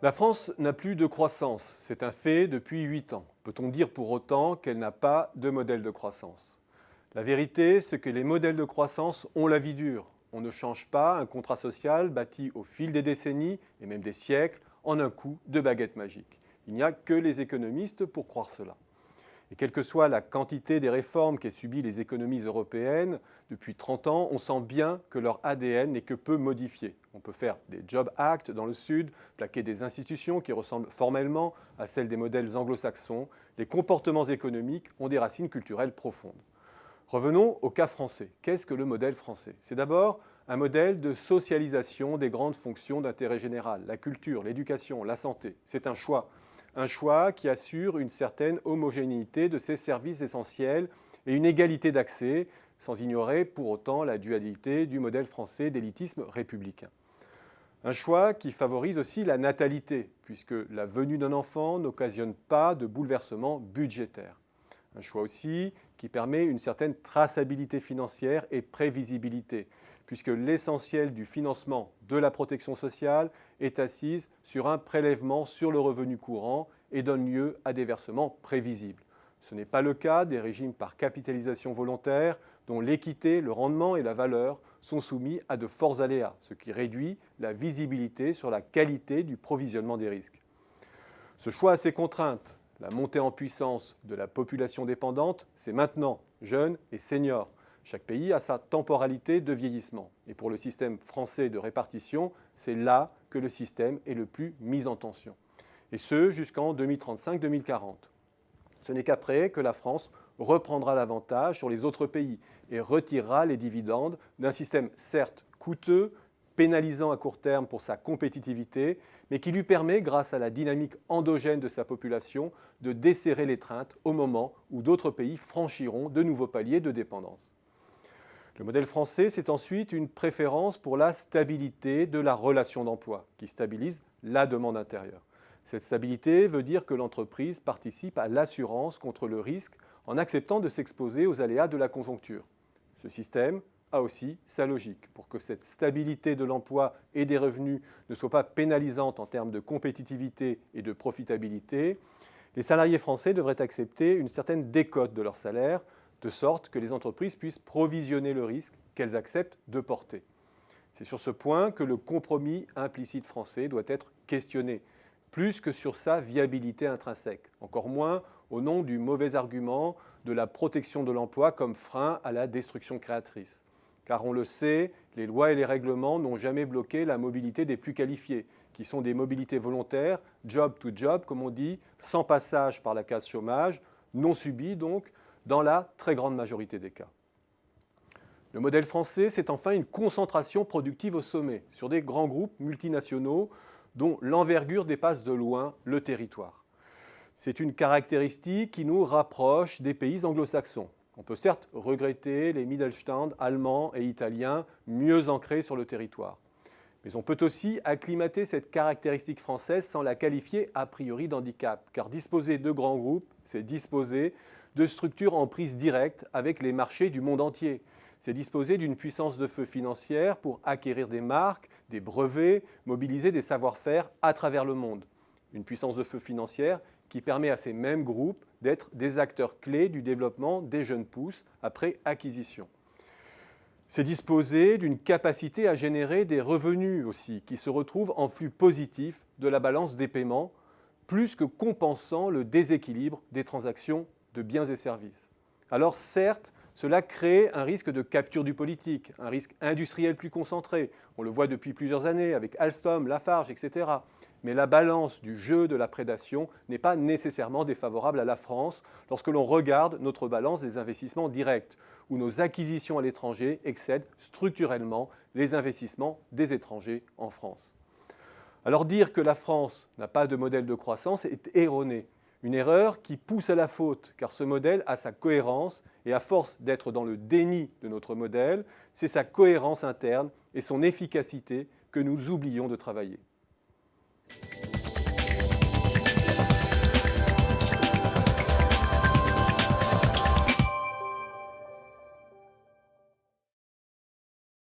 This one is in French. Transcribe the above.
La France n'a plus de croissance, c'est un fait depuis 8 ans. Peut-on dire pour autant qu'elle n'a pas de modèle de croissance? La vérité, c'est que les modèles de croissance ont la vie dure. On ne change pas un contrat social bâti au fil des décennies et même des siècles en un coup de baguette magique. Il n'y a que les économistes pour croire cela. Et quelle que soit la quantité des réformes qu'aient subies les économies européennes depuis 30 ans, on sent bien que leur ADN n'est que peu modifié. On peut faire des Job Act dans le Sud, plaquer des institutions qui ressemblent formellement à celles des modèles anglo-saxons. Les comportements économiques ont des racines culturelles profondes. Revenons au cas français. Qu'est-ce que le modèle français? C'est d'abord un modèle de socialisation des grandes fonctions d'intérêt général, la culture, l'éducation, la santé. C'est un choix qui assure une certaine homogénéité de ces services essentiels et une égalité d'accès, sans ignorer pour autant la dualité du modèle français d'élitisme républicain. Un choix qui favorise aussi la natalité, puisque la venue d'un enfant n'occasionne pas de bouleversement budgétaire. Un choix aussi qui permet une certaine traçabilité financière et prévisibilité, puisque l'essentiel du financement de la protection sociale est assise sur un prélèvement sur le revenu courant et donne lieu à des versements prévisibles. Ce n'est pas le cas des régimes par capitalisation volontaire, dont l'équité, le rendement et la valeur sont soumis à de forts aléas, ce qui réduit la visibilité sur la qualité du provisionnement des risques. Ce choix a ses contraintes. La montée en puissance de la population dépendante, c'est maintenant, jeunes et seniors. Chaque pays a sa temporalité de vieillissement. Et pour le système français de répartition, c'est là que le système est le plus mis en tension. Et ce, jusqu'en 2035-2040. Ce n'est qu'après que la France reprendra l'avantage sur les autres pays et retirera les dividendes d'un système certes coûteux, pénalisant à court terme pour sa compétitivité, mais qui lui permet, grâce à la dynamique endogène de sa population, de desserrer l'étreinte au moment où d'autres pays franchiront de nouveaux paliers de dépendance. Le modèle français, c'est ensuite une préférence pour la stabilité de la relation d'emploi, qui stabilise la demande intérieure. Cette stabilité veut dire que l'entreprise participe à l'assurance contre le risque en acceptant de s'exposer aux aléas de la conjoncture. Ce système a aussi sa logique. Pour que cette stabilité de l'emploi et des revenus ne soit pas pénalisante en termes de compétitivité et de profitabilité, les salariés français devraient accepter une certaine décote de leur salaire, de sorte que les entreprises puissent provisionner le risque qu'elles acceptent de porter. C'est sur ce point que le compromis implicite français doit être questionné, plus que sur sa viabilité intrinsèque, encore moins au nom du mauvais argument de la protection de l'emploi comme frein à la destruction créatrice. Car on le sait, les lois et les règlements n'ont jamais bloqué la mobilité des plus qualifiés, qui sont des mobilités volontaires, job to job, comme on dit, sans passage par la case chômage, non subies donc, dans la très grande majorité des cas. Le modèle français, c'est enfin une concentration productive au sommet, sur des grands groupes multinationaux dont l'envergure dépasse de loin le territoire. C'est une caractéristique qui nous rapproche des pays anglo-saxons. On peut certes regretter les Mittelstand allemands et italiens mieux ancrés sur le territoire. Mais on peut aussi acclimater cette caractéristique française sans la qualifier a priori d'handicap, car disposer de grands groupes, c'est disposer de structures en prise directe avec les marchés du monde entier. C'est disposer d'une puissance de feu financière pour acquérir des marques, des brevets, mobiliser des savoir-faire à travers le monde. Une puissance de feu financière qui permet à ces mêmes groupes d'être des acteurs clés du développement des jeunes pousses après acquisition. C'est disposer d'une capacité à générer des revenus aussi, qui se retrouvent en flux positif de la balance des paiements, plus que compensant le déséquilibre des transactions de biens et services. Alors certes, cela crée un risque de capture du politique, un risque industriel plus concentré. On le voit depuis plusieurs années avec Alstom, Lafarge, etc. Mais la balance du jeu de la prédation n'est pas nécessairement défavorable à la France lorsque l'on regarde notre balance des investissements directs, où nos acquisitions à l'étranger excèdent structurellement les investissements des étrangers en France. Alors dire que la France n'a pas de modèle de croissance est erroné. Une erreur qui pousse à la faute, car ce modèle a sa cohérence et à force d'être dans le déni de notre modèle, c'est sa cohérence interne et son efficacité que nous oublions de travailler.